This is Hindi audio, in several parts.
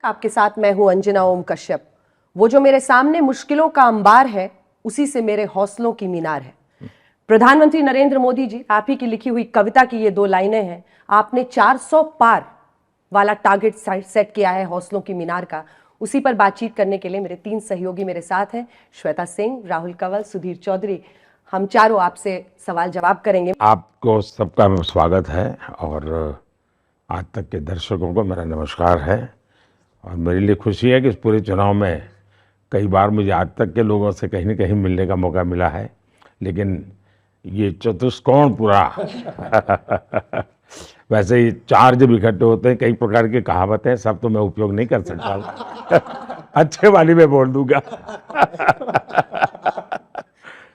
आपके साथ मैं हूं अंजना ओम कश्यप। वो जो मेरे सामने मुश्किलों का अंबार है, उसी से मेरे हौसलों की मीनार है। प्रधानमंत्री नरेंद्र मोदी जी, आप ही की लिखी हुई कविता की ये दो लाइनें हैं। आपने 400 पार वाला टारगेट सेट किया है हौसलों की मीनार का। उसी पर बातचीत करने के लिए मेरे तीन सहयोगी मेरे साथ हैं, श्वेता सिंह, राहुल कंवल, सुधीर चौधरी। हम चारों आपसे सवाल जवाब करेंगे। आपको सबका स्वागत है और आज तक के दर्शकों को मेरा नमस्कार है। और मेरे लिए खुशी है कि इस पूरे चुनाव में कई बार मुझे आज तक के लोगों से कहीं न कहीं मिलने का मौका मिला है, लेकिन ये चतुष्कोण पूरा वैसे ही चार जब इकट्ठे होते हैं, कई प्रकार की कहावतें, सब तो मैं उपयोग नहीं कर सकता हूँ। अच्छे वाली मैं बोल दूंगा।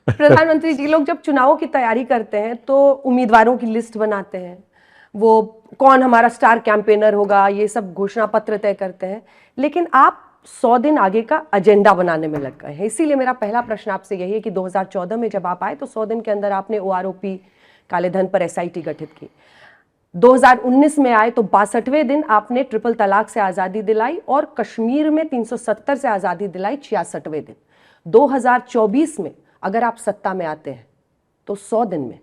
प्रधानमंत्री जी, लोग जब चुनावों की तैयारी करते हैं तो उम्मीदवारों की लिस्ट बनाते हैं, वो कौन हमारा स्टार कैंपेनर होगा, ये सब घोषणा पत्र तय करते हैं। लेकिन आप 100 दिन आगे का एजेंडा बनाने में लग गए हैं। इसीलिए मेरा पहला प्रश्न आपसे यही है कि 2014 में जब आप आए तो 100 दिन के अंदर आपने OROP, काले धन पर SIT गठित की। 2019 में आए तो 62वें दिन आपने ट्रिपल तलाक से आजादी दिलाई और कश्मीर में 370 से आजादी दिलाई 66वें दिन। 2024 में अगर आप सत्ता में आते हैं तो 100 दिन में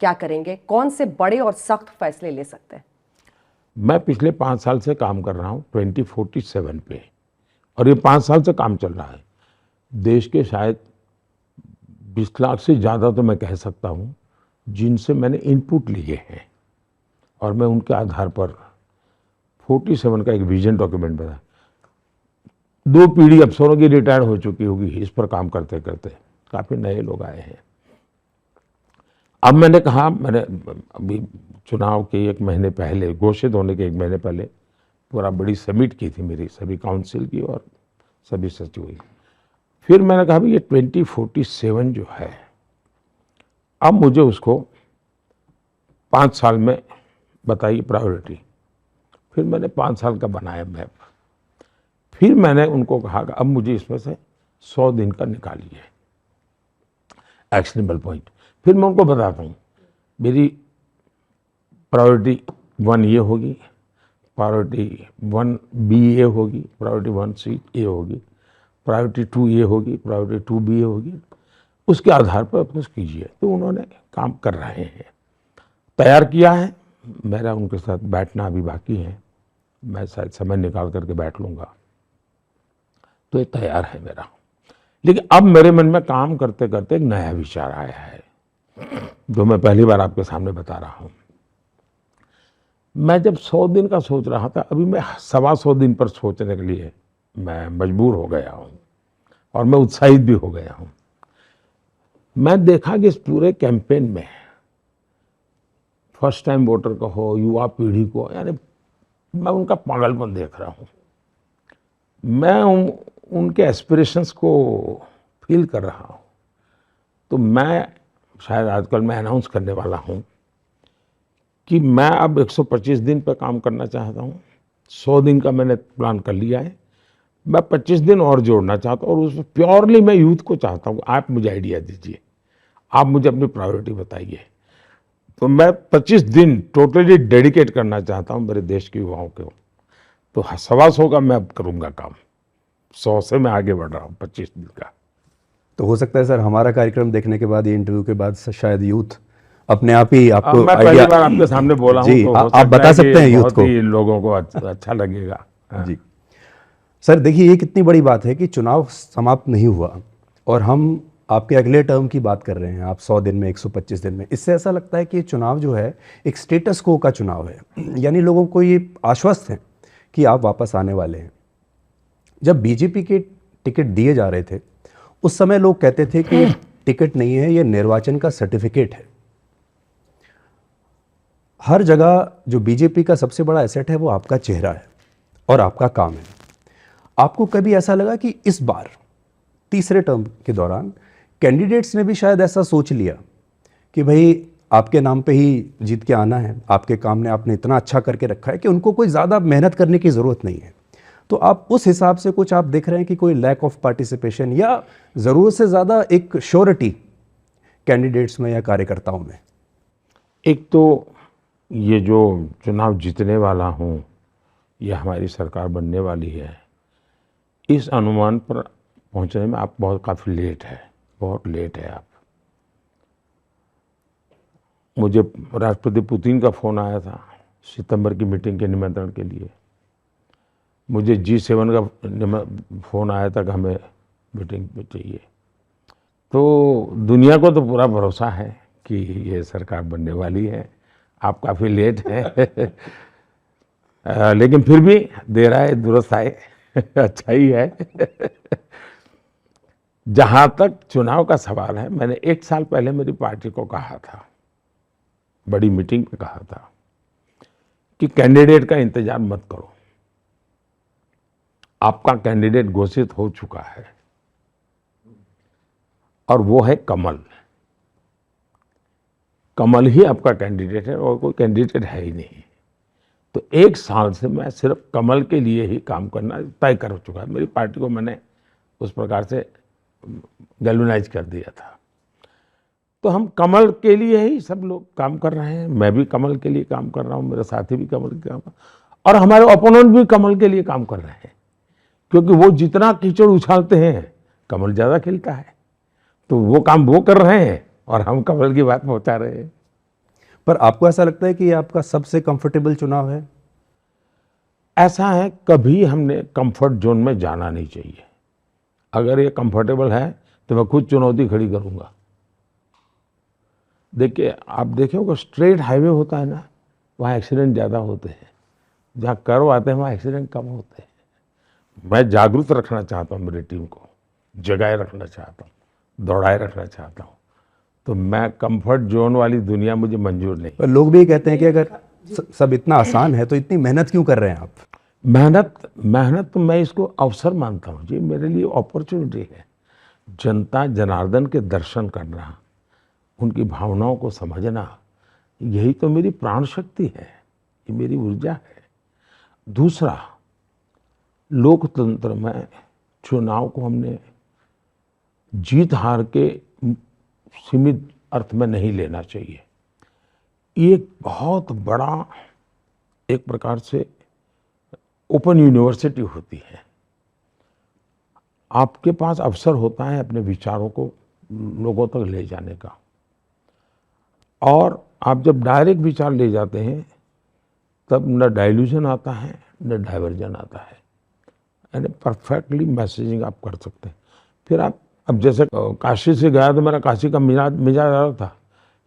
क्या करेंगे? कौन से बड़े और सख्त फैसले ले सकते हैं? मैं पिछले 5 साल से काम कर रहा हूँ 2047 पे, और ये 5 साल से काम चल रहा है। देश के शायद 20 लाख से ज़्यादा तो मैं कह सकता हूँ जिनसे मैंने इनपुट लिए हैं, और मैं उनके आधार पर 47 का एक विजन डॉक्यूमेंट बनाया। 2 पीढ़ी अफसरों की रिटायर हो चुकी होगी इस पर काम करते करते, काफ़ी नए लोग आए हैं। अब मैंने कहा, मैंने अभी चुनाव के 1 महीने पहले, घोषित होने के 1 महीने पहले पूरा बड़ी समिट की थी मेरी सभी काउंसिल की और सभी सचिव की। फिर मैंने कहा भाई ये 2047 जो है, अब मुझे उसको 5 साल में बताइए प्रायोरिटी। फिर मैंने 5 साल का बनाया मैप। फिर मैंने उनको कहा कि अब मुझे इसमें से 100 दिन का निकालिए एक्शनेबल पॉइंट। फिर मैं उनको बताता हूँ मेरी प्रायोरिटी 1 ये होगी, प्रायोरिटी 1B ये होगी, प्रायोरिटी 1C ये होगी, प्रायोरिटी 2 ये होगी, प्रायोरिटी 2B ये होगी। उसके आधार पर अपने कीजिए। तो उन्होंने काम कर रहे हैं, तैयार किया है। मेरा उनके साथ बैठना अभी बाकी है, मैं शायद समय निकाल करके बैठ लूँगा। तो ये तैयार है मेरा। लेकिन अब मेरे मन में काम करते करते एक नया विचार आया है जो मैं पहली बार आपके सामने बता रहा हूँ। मैं जब 100 दिन का सोच रहा था, अभी मैं 125 दिन पर सोचने के लिए मैं मजबूर हो गया हूँ और मैं उत्साहित भी हो गया हूँ। मैं देखा कि इस पूरे कैंपेन में फर्स्ट टाइम वोटर को हो, युवा पीढ़ी को, यानी मैं उनका पागलपन देख रहा हूँ। मैं उनके एस्पिरेशंस को फील कर रहा हूँ। तो मैं शायद आजकल मैं अनाउंस करने वाला हूँ कि मैं अब 125 दिन पर काम करना चाहता हूँ। 100 दिन का मैंने प्लान कर लिया है। मैं 25 दिन और जोड़ना चाहता हूँ और उसमें प्योरली मैं यूथ को चाहता हूँ। आप मुझे आइडिया दीजिए, आप मुझे अपनी प्रायोरिटी बताइए। तो मैं 25 दिन टोटली डेडिकेट करना चाहता हूँ मेरे देश के युवाओं को। तो 125 का मैं अब करूँगा काम, 100 से मैं आगे बढ़ रहा हूँ 25 दिन का। तो हो सकता है सर हमारा कार्यक्रम देखने के बाद, ये इंटरव्यू के बाद शायद यूथ अपने आप ही आपको मैं पहली बार आपके सामने बोला हूँ, तो आप बता सकते हैं यूथ को, लोगों को अच्छा लगेगा। जी सर, देखिए ये कितनी बड़ी बात है कि चुनाव समाप्त नहीं हुआ और हम आपके अगले टर्म की बात कर रहे हैं। आप 100 दिन में, 125 दिन में, इससे ऐसा लगता है कि ये चुनाव जो है एक स्टेटस को का चुनाव है, यानी लोगों को ये आश्वस्त है कि आप वापस आने वाले हैं। जब बीजेपी के टिकट दिए जा रहे थे उस समय लोग कहते थे कि ये टिकट नहीं है, ये निर्वाचन का सर्टिफिकेट है। हर जगह जो बीजेपी का सबसे बड़ा एसेट है वो आपका चेहरा है और आपका काम है। आपको कभी ऐसा लगा कि इस बार तीसरे टर्म के दौरान कैंडिडेट्स ने भी शायद ऐसा सोच लिया कि भाई आपके नाम पे ही जीत के आना है, आपके काम ने आपने इतना अच्छा करके रखा है कि उनको कोई ज़्यादा मेहनत करने की ज़रूरत नहीं है? तो आप उस हिसाब से कुछ आप देख रहे हैं कि कोई लैक ऑफ पार्टिसिपेशन या ज़रूरत से ज़्यादा एक श्योरिटी कैंडिडेट्स में या कार्यकर्ताओं में? एक तो ये जो चुनाव जीतने वाला हूँ ये हमारी सरकार बनने वाली है, इस अनुमान पर पहुंचने में आप काफ़ी लेट है, बहुत लेट है आप। मुझे राष्ट्रपति पुतिन का फ़ोन आया था सितंबर की मीटिंग के निमंत्रण के लिए। मुझे G7 का फ़ोन आया था कि हमें मीटिंग पे चाहिए। तो दुनिया को तो पूरा भरोसा है कि ये सरकार बनने वाली है। आप काफ़ी लेट हैं लेकिन फिर भी देर आए दुरुस्त आए अच्छा ही है। जहाँ तक चुनाव का सवाल है, मैंने 1 साल पहले मेरी पार्टी को कहा था, बड़ी मीटिंग पे कहा था कि कैंडिडेट का इंतजार मत करो, आपका कैंडिडेट घोषित हो चुका है और वो है कमल। कमल ही आपका कैंडिडेट है और कोई कैंडिडेट है ही नहीं। तो 1 साल से मैं सिर्फ कमल के लिए ही काम करना तय कर चुका है। मेरी पार्टी को मैंने उस प्रकार से गैल्वेनाइज कर दिया था। तो हम कमल के लिए ही सब लोग काम कर रहे हैं। मैं भी कमल के लिए काम कर रहा हूँ, मेरे साथी भी कमल के काम, और हमारे ओपोनेंट भी कमल के लिए काम कर रहे हैं, क्योंकि वो जितना कीचड़ उछालते हैं कमल ज़्यादा खिलता है। तो वो काम वो कर रहे हैं और हम कमल की बात पहुंचा रहे हैं। पर आपको ऐसा लगता है कि ये आपका सबसे कंफर्टेबल चुनाव है? ऐसा है, कभी हमने कंफर्ट जोन में जाना नहीं चाहिए। अगर ये कंफर्टेबल है तो मैं खुद चुनौती खड़ी करूंगा। देखिए, आप देखें वो स्ट्रेट हाईवे होता है ना, वहाँ एक्सीडेंट ज़्यादा होते हैं। जहाँ कर्व आते हैं वहाँ एक्सीडेंट कम होते हैं। मैं जागरूक रखना चाहता हूँ मेरी टीम को, जगाए रखना चाहता हूँ, दौड़ाए रखना चाहता हूँ। तो मैं कंफर्ट जोन वाली दुनिया मुझे मंजूर नहीं। पर लोग भी ये कहते हैं कि अगर सब इतना आसान है तो इतनी मेहनत क्यों कर रहे हैं आप? मेहनत तो मैं इसको अवसर मानता हूँ जी, मेरे लिए अपॉर्चुनिटी है। जनता जनार्दन के दर्शन करना, उनकी भावनाओं को समझना, यही तो मेरी प्राण शक्ति है, ये मेरी ऊर्जा है। दूसरा, लोकतंत्र में चुनाव को हमने जीत हार के सीमित अर्थ में नहीं लेना चाहिए। ये एक बहुत बड़ा, एक प्रकार से ओपन यूनिवर्सिटी होती है। आपके पास अवसर होता है अपने विचारों को लोगों तक ले जाने का, और आप जब डायरेक्ट विचार ले जाते हैं तब न डाइल्यूजन आता है न डाइवर्जन आता है, यानी परफेक्टली मैसेजिंग आप कर सकते हैं। फिर आप, अब जैसे काशी से गया तो मेरा काशी का मिजाज अलग था,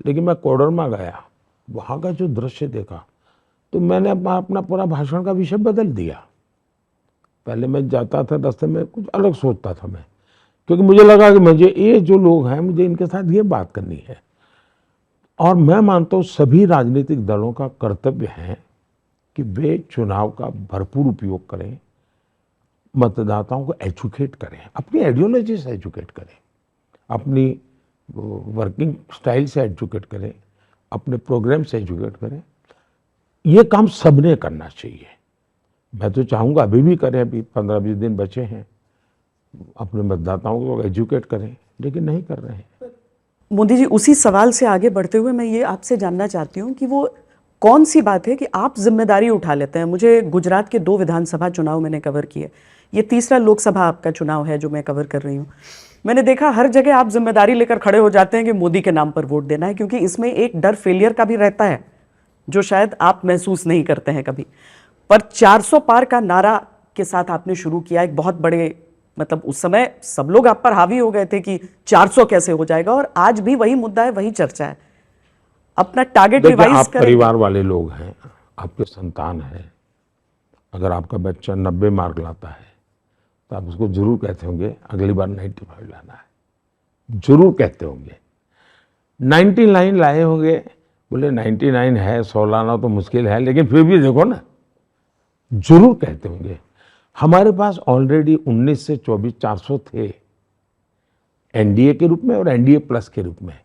लेकिन मैं कोडरमा गया, वहाँ का जो दृश्य देखा तो मैंने अपना पूरा भाषण का विषय बदल दिया। पहले मैं जाता था रास्ते में कुछ अलग सोचता था मैं, क्योंकि मुझे लगा कि मुझे ये जो लोग हैं मुझे इनके साथ ये बात करनी है। और मैं मानता हूँ सभी राजनीतिक दलों का कर्तव्य है कि वे चुनाव का भरपूर उपयोग करें, मतदाताओं को एजुकेट करें, अपनी आइडियोलॉजी से एजुकेट करें, अपनी वर्किंग स्टाइल से एजुकेट करें, अपने प्रोग्राम से एजुकेट करें। ये काम सबने करना चाहिए। मैं तो चाहूँगा अभी भी करें, अभी 15-20 दिन बचे हैं, अपने मतदाताओं को एजुकेट करें, लेकिन नहीं कर रहे हैं। मोदी जी, उसी सवाल से आगे बढ़ते हुए मैं ये आपसे जानना चाहती हूँ कि वो कौन सी बात है कि आप जिम्मेदारी उठा लेते हैं। मुझे गुजरात के 2 विधानसभा चुनाव मैंने कवर किए, ये तीसरा लोकसभा आपका चुनाव है जो मैं कवर कर रही हूँ। मैंने देखा हर जगह आप जिम्मेदारी लेकर खड़े हो जाते हैं कि मोदी के नाम पर वोट देना है, क्योंकि इसमें एक डर फेलियर का भी रहता है जो शायद आप महसूस नहीं करते हैं कभी। पर 400 पार का नारा के साथ आपने शुरू किया, एक बहुत बड़े, मतलब उस समय सब लोग आप पर हावी हो गए थे कि 400 कैसे हो जाएगा, और आज भी वही मुद्दा है, वही चर्चा है। अपना टारगेट रिवाइज आप करें। परिवार वाले लोग हैं, आपके संतान है, अगर आपका बच्चा 90 मार्क लाता है तो आप उसको जरूर कहते होंगे अगली बार 95 लाना है, जरूर कहते होंगे। 99 लाए होंगे, बोले 99 है, 100 लाना तो मुश्किल है, लेकिन फिर भी देखो ना, जरूर कहते होंगे। हमारे पास ऑलरेडी 19 से 24 400 थे एनडीए के रूप में और एनडीए प्लस के रूप में।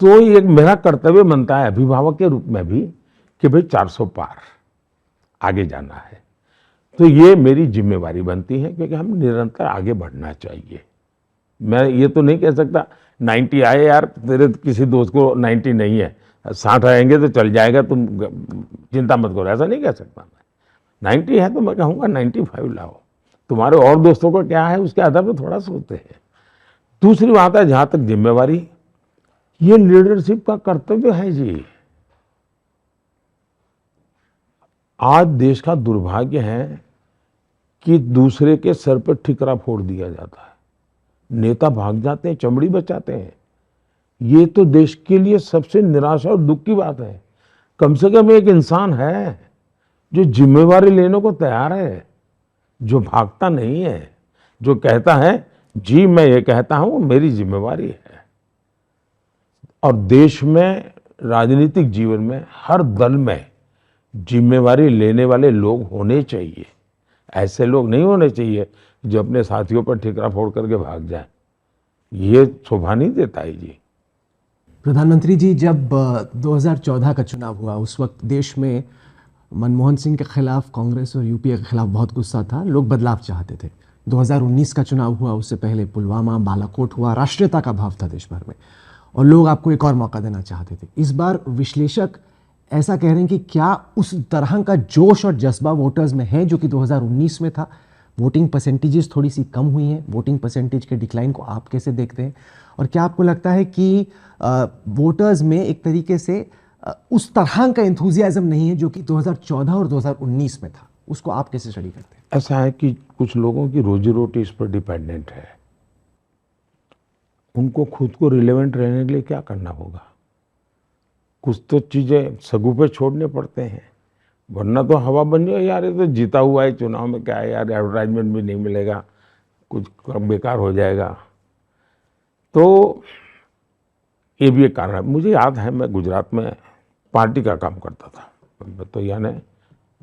तो ये मेरा कर्तव्य बनता है अभिभावक के रूप में भी कि भाई 400 पार आगे जाना है। तो ये मेरी जिम्मेवारी बनती है, क्योंकि हम निरंतर आगे बढ़ना चाहिए। मैं ये तो नहीं कह सकता 90 आए यार, तेरे किसी दोस्त को 90 नहीं है, 60 आएंगे तो चल जाएगा, तुम चिंता मत करो, ऐसा नहीं कह सकता मैं। 90 है तो मैं कहूँगा 95 लाओ। तुम्हारे और दोस्तों को क्या है उसके आधार पर थोड़ा सोचते हैं। दूसरी बात है, जहाँ तक जिम्मेवारी, ये लीडरशिप का कर्तव्य है जी। आज देश का दुर्भाग्य है कि दूसरे के सर पर ठिकरा फोड़ दिया जाता है। नेता भाग जाते हैं, चमड़ी बचाते हैं। ये तो देश के लिए सबसे निराशा और दुख की बात है। कम से कम एक इंसान है जो जिम्मेवारी लेने को तैयार है, जो भागता नहीं है, जो कहता है जी मैं ये कहता हूं मेरी जिम्मेवारी है। और देश में, राजनीतिक जीवन में, हर दल में जिम्मेवारी लेने वाले लोग होने चाहिए। ऐसे लोग नहीं होने चाहिए जो अपने साथियों पर ठिकरा फोड़ करके भाग जाए। ये शोभा नहीं देता है जी। प्रधानमंत्री जी, जब 2014 का चुनाव हुआ उस वक्त देश में मनमोहन सिंह के खिलाफ कांग्रेस और यूपीए के खिलाफ बहुत गुस्सा था, लोग बदलाव चाहते थे। 2019 का चुनाव हुआ, उससे पहले पुलवामा, बालाकोट हुआ, राष्ट्रीयता का भाव था देश भर में और लोग आपको एक और मौका देना चाहते थे। इस बार विश्लेषक ऐसा कह रहे हैं कि क्या उस तरह का जोश और जज्बा वोटर्स में है जो कि 2019 में था? वोटिंग परसेंटेजेस थोड़ी सी कम हुई हैं। वोटिंग परसेंटेज के डिक्लाइन को आप कैसे देखते हैं? और क्या आपको लगता है कि वोटर्स में एक तरीके से उस तरह का एंथुजियाज्म नहीं है जो कि 2014 और 2019 में था? उसको आप कैसे स्टडी करते हैं? ऐसा है कि कुछ लोगों की रोजी रोटी इस पर डिपेंडेंट है। उनको खुद को रिलेवेंट रहने के लिए क्या करना होगा? कुछ तो चीज़ें सगु पे छोड़ने पड़ते हैं, वरना तो हवा बन जाए यार ये तो जीता हुआ है, चुनाव में क्या है यार, एडवर्टाइजमेंट भी नहीं मिलेगा, कुछ बेकार हो जाएगा। तो ये भी एक कारण है। मुझे याद है मैं गुजरात में पार्टी का काम करता था, तो यानी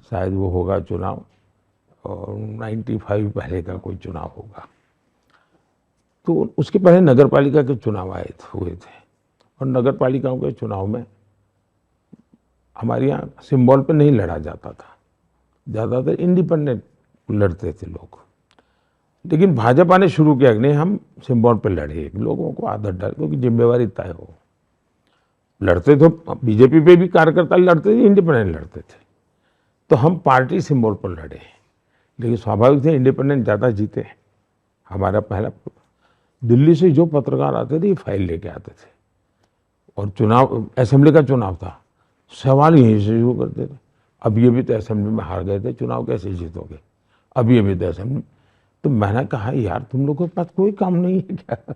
शायद वो होगा चुनाव और 95 पहले का कोई चुनाव होगा। तो उसके पहले नगर पालिका के चुनाव हुए थे और नगर पालिकाओं के चुनाव में हमारे यहाँ सिंबल पे नहीं लड़ा जाता था, ज़्यादातर इंडिपेंडेंट लड़ते थे लोग। लेकिन भाजपा ने शुरू किया कि नहीं हम सिंबल पे लड़े, लोगों को आदत डाल, क्योंकि जिम्मेवारी तय हो। लड़ते तो बीजेपी पे भी कार्यकर्ता लड़ते थे, इंडिपेंडेंट लड़ते थे, तो हम पार्टी सिंबल पर लड़े। लेकिन स्वाभाविक थे इंडिपेंडेंट ज़्यादा जीते। हमारा पहला दिल्ली से जो पत्रकार आते थे ये फाइल लेके आते थे और चुनाव, असेंबली का चुनाव था, सवाल यहीं से शुरू करते थे। अब ये भी तो असेंबली में हार गए थे, चुनाव कैसे जीतोगे? अब ये भी तो असेंबली। तो मैंने कहा यार तुम लोगों के पास कोई काम नहीं है क्या?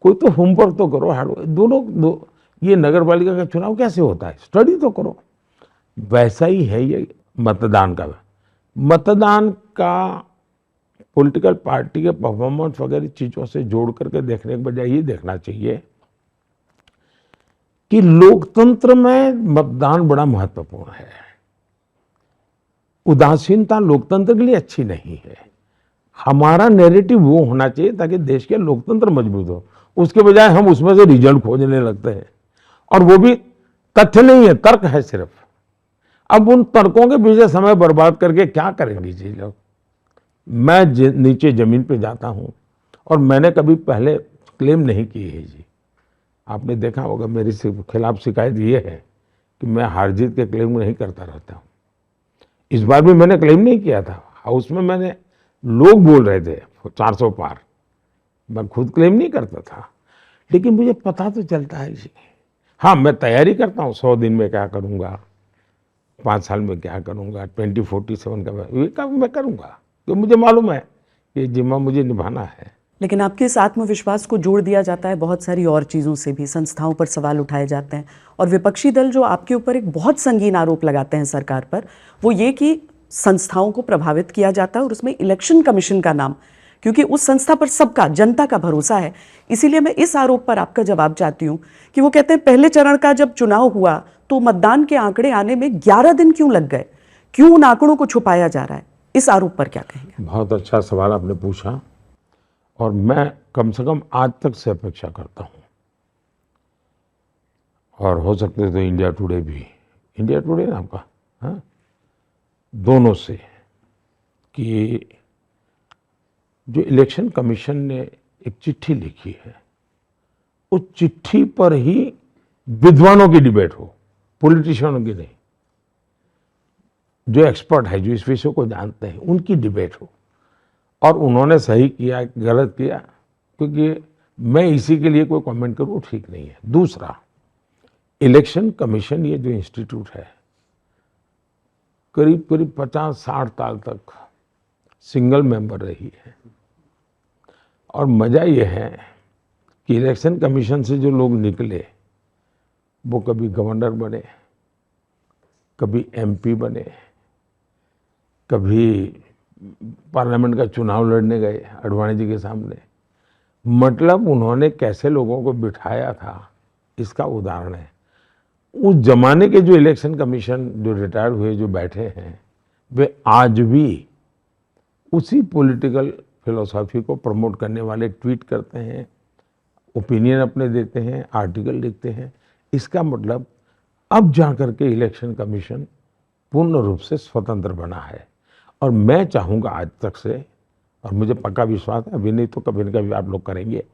कोई तो होमवर्क तो करो। दोनों ये नगर पालिका का चुनाव कैसे होता है, स्टडी तो करो। वैसा ही है ये मतदान का। मतदान का पॉलिटिकल पार्टी के परफॉर्मेंस वगैरह चीज़ों से जोड़ करके देखने के बजाय ये देखना चाहिए कि लोकतंत्र में मतदान बड़ा महत्वपूर्ण है। उदासीनता लोकतंत्र के लिए अच्छी नहीं है। हमारा नैरेटिव वो होना चाहिए ताकि देश के लोकतंत्र मजबूत हो। उसके बजाय हम उसमें से रिजल्ट खोजने लगते हैं और वो भी तथ्य नहीं है, तर्क है सिर्फ। अब उन तर्कों के पीछे समय बर्बाद करके क्या करेंगे जी लोग? मैं नीचे जमीन पे जाता हूँ और मैंने कभी पहले क्लेम नहीं की है जी। आपने देखा होगा मेरे खिलाफ शिकायत ये है कि मैं हार जीत के क्लेम नहीं करता रहता हूँ। इस बार भी मैंने क्लेम नहीं किया था। हाउस में मैंने, लोग बोल रहे थे 400 पार, मैं खुद क्लेम नहीं करता था, लेकिन मुझे पता तो चलता है जी। हाँ, मैं तैयारी करता हूँ 100 दिन में क्या करूँगा, 5 साल में क्या करूँगा, 2047 का ये काम मैं करूँगा, तो मुझे मालूम है ये जिम्मा मुझे निभाना है। लेकिन आपके इस आत्मविश्वास को जोड़ दिया जाता है बहुत सारी और चीज़ों से भी। संस्थाओं पर सवाल उठाए जाते हैं और विपक्षी दल जो आपके ऊपर एक बहुत संगीन आरोप लगाते हैं सरकार पर, वो ये कि संस्थाओं को प्रभावित किया जाता है और उसमें इलेक्शन कमीशन का नाम, क्योंकि उस संस्था पर सबका, जनता का भरोसा है। इसीलिए मैं इस आरोप पर आपका जवाब चाहती हूँ कि वो कहते हैं पहले चरण का जब चुनाव हुआ तो मतदान के आंकड़े आने में 11 दिन क्यों लग गए? क्यों उन आंकड़ों को छुपाया जा रहा है? इस आरोप पर क्या कहेंगे? बहुत अच्छा सवाल आपने पूछा और मैं कम से कम आज तक से अपेक्षा करता हूँ, और हो सकते तो इंडिया टुडे भी, इंडिया टुडे ना आपका, हाँ, दोनों से, कि जो इलेक्शन कमीशन ने एक चिट्ठी लिखी है उस चिट्ठी पर ही विद्वानों की डिबेट हो, पॉलिटिशियनों की नहीं। जो एक्सपर्ट है, जो इस विषय को जानते हैं, उनकी डिबेट हो। और उन्होंने सही किया गलत किया, क्योंकि मैं इसी के लिए कोई कमेंट करूँ ठीक नहीं है। दूसरा, इलेक्शन कमीशन ये जो इंस्टीट्यूट है, करीब करीब 50-60 साल तक सिंगल मेंबर रही है। और मज़ा ये है कि इलेक्शन कमीशन से जो लोग निकले वो कभी गवर्नर बने, कभी एमपी बने, कभी पार्लियामेंट का चुनाव लड़ने गए आडवाणी जी के सामने। मतलब उन्होंने कैसे लोगों को बिठाया था, इसका उदाहरण है। उस जमाने के जो इलेक्शन कमीशन जो रिटायर्ड हुए, जो बैठे हैं, वे आज भी उसी पॉलिटिकल फिलोसॉफी को प्रमोट करने वाले ट्वीट करते हैं, ओपिनियन अपने देते हैं, आर्टिकल लिखते हैं। इसका मतलब अब जाकर के इलेक्शन कमीशन पूर्ण रूप से स्वतंत्र बना है। और मैं चाहूँगा आज तक से, और मुझे पक्का विश्वास है अभी नहीं तो कभी न कभी आप लोग करेंगे,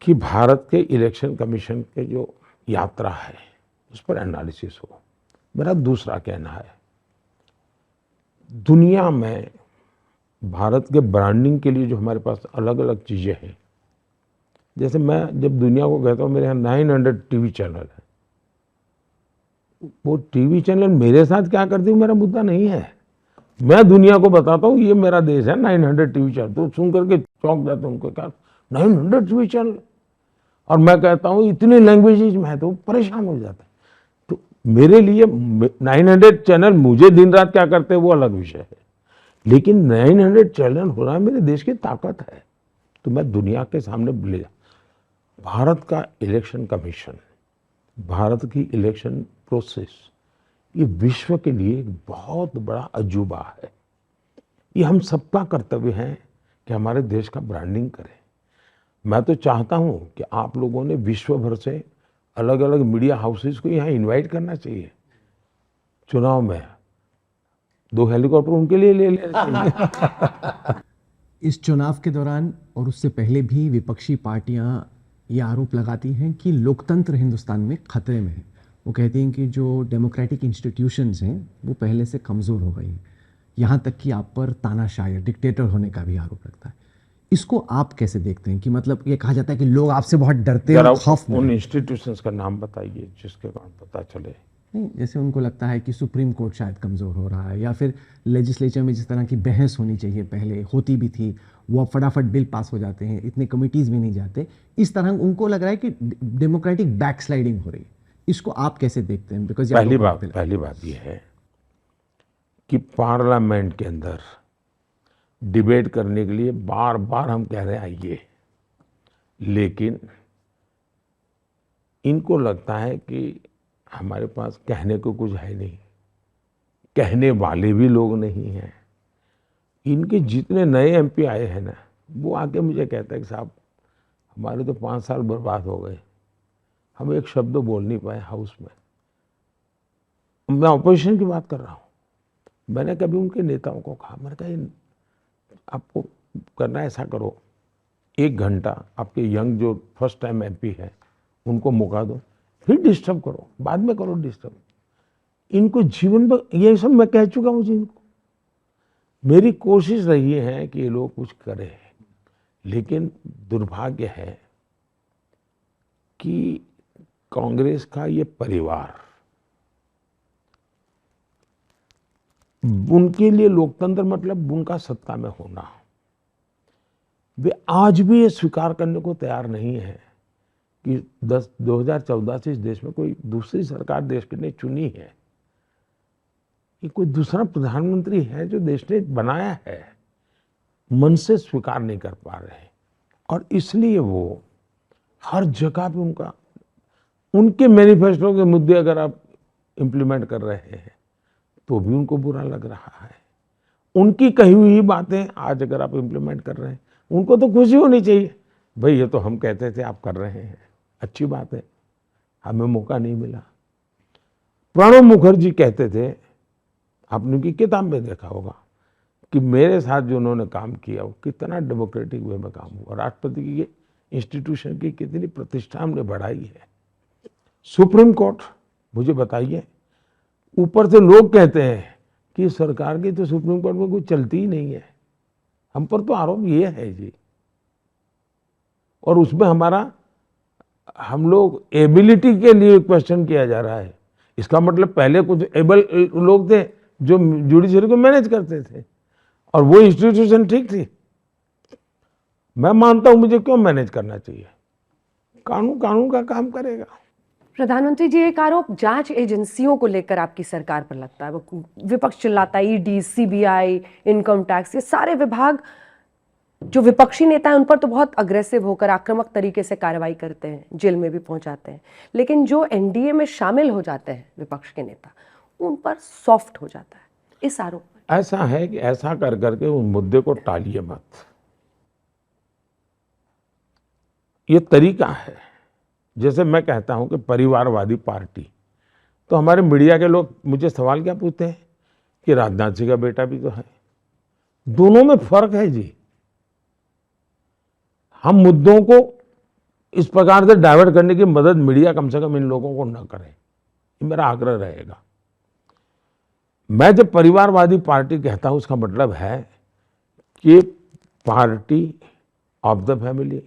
कि भारत के इलेक्शन कमीशन के जो यात्रा है उस पर एनालिसिस हो। मेरा दूसरा कहना है, दुनिया में भारत के ब्रांडिंग के लिए जो हमारे पास अलग अलग चीज़ें हैं, जैसे मैं जब दुनिया को कहता हूँ मेरे यहाँ 900 टीवी चैनल है, वो टीवी चैनल मेरे साथ क्या करते हैं मेरा मुद्दा नहीं है। मैं दुनिया को बताता हूँ ये मेरा देश है, 900 टीवी चैनल। तो सुन करके चौंक जाते हैं, उनको क्या 900 टीवी चैनल, और मैं कहता हूँ इतनी लैंग्वेजेज में है, तो परेशान हो जाता है। तो मेरे लिए 900 चैनल मुझे दिन रात क्या करते हैं वो अलग विषय है, लेकिन 900 चैनल होना मेरे देश की ताकत है। तो मैं दुनिया के सामने ले जा, भारत का इलेक्शन कमीशन, भारत की इलेक्शन प्रोसेस, ये विश्व के लिए एक बहुत बड़ा अजूबा है। ये हम सबका कर्तव्य है कि हमारे देश का ब्रांडिंग करें। मैं तो चाहता हूं कि आप लोगों ने विश्व भर से अलग अलग मीडिया हाउसेस को यहाँ इनवाइट करना चाहिए। चुनाव में 2 हेलीकॉप्टर उनके लिए ले लेना चाहिए। इस चुनाव के दौरान और उससे पहले भी विपक्षी पार्टियां ये आरोप लगाती हैं कि लोकतंत्र हिंदुस्तान में खतरे में है। वो कहती हैं कि जो डेमोक्रेटिक इंस्टीट्यूशंस हैं वो पहले से कमज़ोर हो गई हैं। यहाँ तक कि आप पर तानाशाही, डिक्टेटर होने का भी आरोप लगता है। इसको आप कैसे देखते हैं कि मतलब ये कहा जाता है कि लोग आपसे बहुत डरते हैं और खौफ में। उन इंस्टीट्यूशंस का नाम बताइए जिसके कारण पता चले। नहीं, जैसे उनको लगता है कि सुप्रीम कोर्ट शायद कमज़ोर हो रहा है, या फिर लेजिस्लेचर में जिस तरह की बहस होनी चाहिए पहले होती भी थी, वो अब फटाफट बिल पास हो जाते हैं, इतने कमिटीज़ भी नहीं जाते। इस तरह उनको लग रहा है कि डेमोक्रेटिक बैकस्लाइडिंग हो रही है। इसको आप कैसे देखते हैं? बिकॉज पहली बात यह है कि पार्लियामेंट के अंदर डिबेट करने के लिए बार बार हम कह रहे हैं आइए, लेकिन इनको लगता है कि हमारे पास कहने को कुछ है नहीं, कहने वाले भी लोग नहीं हैं। इनके जितने नए एमपी आए हैं ना, वो आके मुझे कहता है कि साहब हमारे तो 5 साल बर्बाद हो गए, हम एक शब्द बोल नहीं पाए हाउस में। मैं ऑपोजिशन की बात कर रहा हूँ। मैंने कभी उनके नेताओं को कहा, मैंने कहा आपको करना ऐसा करो, 1 घंटा आपके यंग जो फर्स्ट टाइम एमपी है उनको मौका दो, फिर डिस्टर्ब करो, बाद में करो डिस्टर्ब। इनको जीवन भर ये सब मैं कह चुका हूँ इनको। मेरी कोशिश रही है कि ये लोग कुछ करें, लेकिन दुर्भाग्य है कि कांग्रेस का ये परिवार, उनके लिए लोकतंत्र मतलब उनका सत्ता में होना। वे आज भी ये स्वीकार करने को तैयार नहीं है कि 2014 से इस देश में कोई दूसरी सरकार देश के ने चुनी है, ये कोई दूसरा प्रधानमंत्री है जो देश ने बनाया है, मन से स्वीकार नहीं कर पा रहे। और इसलिए वो हर जगह पे उनके मैनिफेस्टो के मुद्दे अगर आप इम्प्लीमेंट कर रहे हैं तो भी उनको बुरा लग रहा है। उनकी कही हुई बातें आज अगर आप इम्प्लीमेंट कर रहे हैं, उनको तो खुशी होनी चाहिए, भाई ये तो हम कहते थे आप कर रहे हैं, अच्छी बात है, हमें मौका नहीं मिला। प्रणब मुखर्जी कहते थे, आपने उनकी किताब में देखा होगा कि मेरे साथ जो उन्होंने काम किया वो कितना डेमोक्रेटिक वे में काम हुआ, राष्ट्रपति की इंस्टीट्यूशन की कितनी प्रतिष्ठा हमने बढ़ाई है। सुप्रीम कोर्ट, मुझे बताइए ऊपर से लोग कहते हैं कि सरकार की तो सुप्रीम कोर्ट में कुछ चलती ही नहीं है। हम पर तो आरोप ये है जी, और उसमें हम लोग एबिलिटी के लिए क्वेश्चन किया जा रहा है। इसका मतलब पहले कुछ एबल लोग थे जो जुडिशरी को मैनेज करते थे, और वो इंस्टीट्यूशन ठीक थी। मैं मानता हूं मुझे क्यों मैनेज करना चाहिए, कानून का काम करेगा। प्रधानमंत्री जी, एक आरोप जांच एजेंसियों को लेकर आपकी सरकार पर लगता है। वो विपक्ष चिल्लाता है, ईडी, सीबीआई, इनकम टैक्स, ये सारे विभाग जो विपक्षी नेता हैं उन पर तो बहुत अग्रेसिव होकर आक्रामक तरीके से कार्रवाई करते हैं, जेल में भी पहुंचाते हैं, लेकिन जो एनडीए में शामिल हो जाते हैं विपक्ष के नेता, उन पर सॉफ्ट हो जाता है इस आरोप में। ऐसा है कि ऐसा कर करके उस मुद्दे को टालिए मत। ये तरीका है। जैसे मैं कहता हूं कि परिवारवादी पार्टी, तो हमारे मीडिया के लोग मुझे सवाल क्या पूछते हैं कि राजनाथ सिंह का बेटा भी तो है। दोनों में फर्क है जी। हम मुद्दों को इस प्रकार से डाइवर्ट करने की मदद मीडिया कम से कम इन लोगों को न करे, ये मेरा आग्रह रहेगा। मैं जब परिवारवादी पार्टी कहता हूं, उसका मतलब है कि party of the family,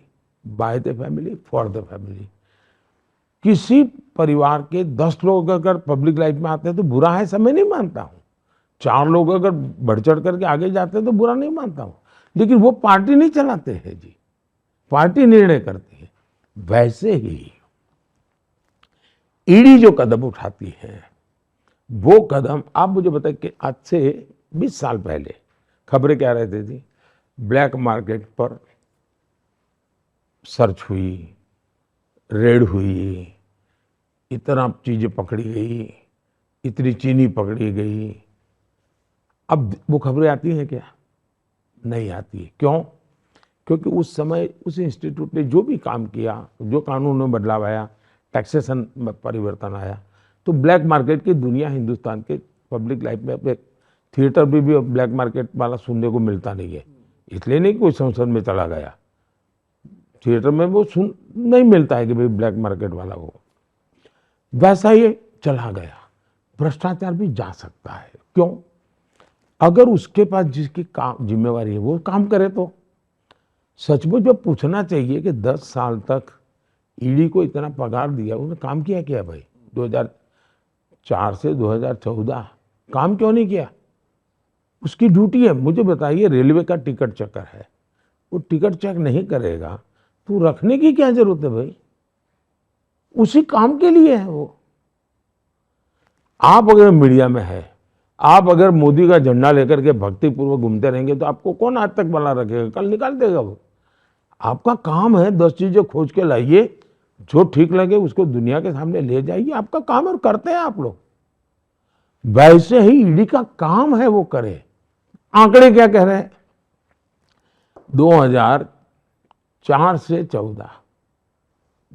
by the family, for the family. किसी परिवार के 10 लोग अगर पब्लिक लाइफ में आते हैं तो बुरा है, सब मैं नहीं मानता हूं। 4 लोग अगर बढ़ चढ़ करके आगे जाते हैं तो बुरा नहीं मानता हूं, लेकिन वो पार्टी नहीं चलाते हैं जी, पार्टी निर्णय करती है। वैसे ही ईडी जो कदम उठाती है, वो कदम, आप मुझे बताइए कि आज से 20 साल पहले खबरें क्या रहती थी, ब्लैक मार्केट पर सर्च हुई, रेड हुई, इतना चीजें पकड़ी गई, इतनी चीनी पकड़ी गई। अब वो खबरें आती हैं क्या? नहीं आती है। क्यों? क्योंकि उस समय उस इंस्टीट्यूट ने जो भी काम किया, जो कानून में बदलाव आया, टैक्सेशन में परिवर्तन आया, तो ब्लैक मार्केट की दुनिया हिंदुस्तान के पब्लिक लाइफ में, अब थिएटर भी ब्लैक मार्केट वाला सुनने को मिलता नहीं है। इसलिए नहीं कोई संसद में चला गया, थिएटर में वो सुन नहीं मिलता है कि भाई ब्लैक मार्केट वाला हो। वैसा ये चला गया। भ्रष्टाचार भी जा सकता है। क्यों? अगर उसके पास जिसकी काम जिम्मेवारी है वो काम करे तो सचमुच में पूछना चाहिए कि 10 साल तक ईडी को इतना पगार दिया, उसने काम किया क्या भाई? 2004 से 2014 काम क्यों नहीं किया? उसकी ड्यूटी है। मुझे बताइए, रेलवे का टिकट चेकर है, वो टिकट चेक नहीं करेगा तो रखने की क्या जरूरत है भाई? उसी काम के लिए है वो। आप अगर मीडिया में है, आप अगर मोदी का झंडा लेकर के भक्तिपूर्वक घूमते रहेंगे तो आपको कौन आज तक बना रखेगा? कल निकाल देगा वो। आपका काम है 10 चीजें खोज के लाइए, जो ठीक लगे उसको दुनिया के सामने ले जाइए। आपका काम है और करते हैं आप लोग। वैसे ही ईडी का काम है वो करे। आंकड़े क्या कह रहे हैं? 2004 से 14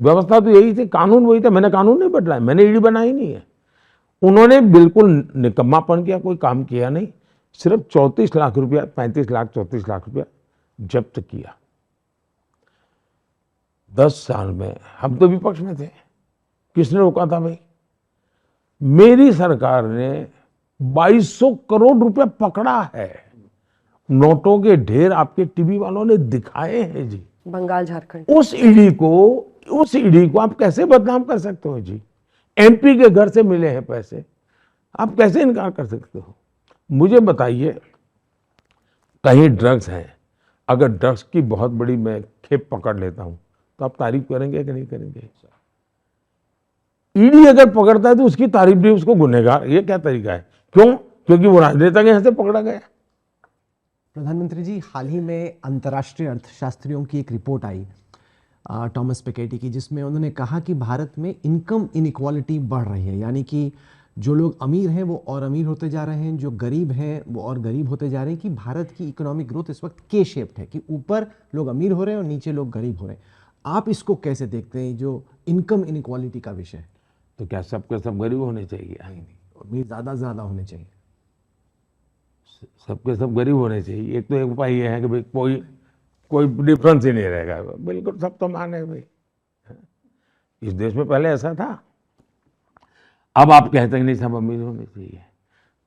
व्यवस्था तो यही थी, कानून वही था। मैंने कानून नहीं बदला है, मैंने ईडी बनाई नहीं है। उन्होंने बिल्कुल निकम्मापन किया, कोई काम किया नहीं। सिर्फ 34 लाख रुपया, 35 लाख 34 लाख रुपया जब्त किया 10 साल में। हम तो विपक्ष में थे, किसने रोका था भाई? मेरी सरकार ने 2200 करोड़ रुपया पकड़ा है। नोटों के ढेर आपके टीवी वालों ने दिखाए हैं जी। बंगाल, झारखंड। उस ईडी को आप कैसे बदनाम कर सकते हो जी? एमपी के घर से मिले हैं पैसे, आप कैसे इनकार कर सकते हो? मुझे बताइए, कहीं ड्रग्स हैं, अगर ड्रग्स की बहुत बड़ी मैं खेप पकड़ लेता हूं तो आप तारीफ करेंगे कि नहीं करेंगे? ईडी अगर पकड़ता है तो उसकी तारीफ भी, उसको गुनहगार। ये क्या तरीका है? क्यों? क्योंकि वो राजनेता के यहां से पकड़ा गया। प्रधानमंत्री जी, हाल ही में अंतर्राष्ट्रीय अर्थशास्त्रियों की एक रिपोर्ट आई टॉमस पिकेटी की, जिसमें उन्होंने कहा कि भारत में इनकम इनइक्वालिटी बढ़ रही है। यानी कि जो लोग अमीर हैं वो और अमीर होते जा रहे हैं, जो गरीब हैं वो और गरीब होते जा रहे हैं। कि भारत की इकोनॉमिक ग्रोथ इस वक्त के शेप्ड है, कि ऊपर लोग अमीर हो रहे हैं और नीचे लोग गरीब हो रहे हैं। आप इसको कैसे देखते हैं, जो इनकम इनइक्वालिटी का विषय? तो क्या सबके सब गरीब होने चाहिए? अमीर ज़्यादा से ज़्यादा होने चाहिए। सबके सब गरीब होने चाहिए। एक तो एक उपाय ये है कि भाई कोई डिफरेंस ही नहीं रहेगा, बिल्कुल सब तो मान है भाई। इस देश में पहले ऐसा था। अब आप कहते हैं नहीं सब अमीर होने चाहिए,